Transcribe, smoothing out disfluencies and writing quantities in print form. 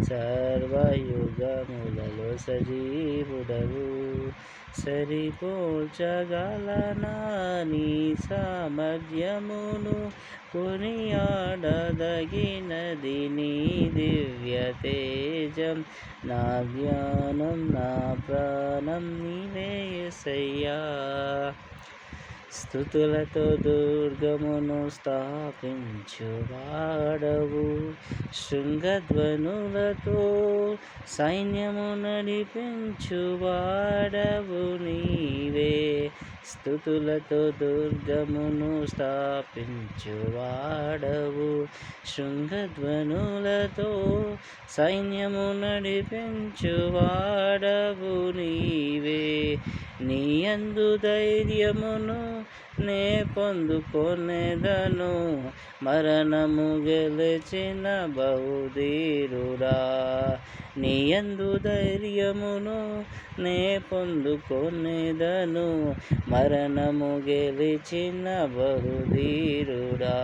సర్వయుగములలో సజీవుడవు. సరిపోల్చగలనా నీ సామర్థ్యమును, కొనియాడదగినది నీ దివ్య తేజం. నా జ్ఞానం నా ప్రాణం నీవే యేసయ్యా. స్తుతులతో దుర్గమును స్థాపించువాడవు, శృంగధ్వనులతో సైన్యము నడిపించువాడవు నీవే. స్తుతులతో దుర్గమును స్థాపించువాడవు, శృంగధ్వనులతో సైన్యము నడిపించువాడవు నీవే. నీయందు ధైర్యమును నే పొందుకొనెదను, మరణము గెలిచిన బహుధీరుడా. నీయందు ధైర్యమును నే పొందుకొనెదను, మరణము గెలిచిన బహుధీరుడా.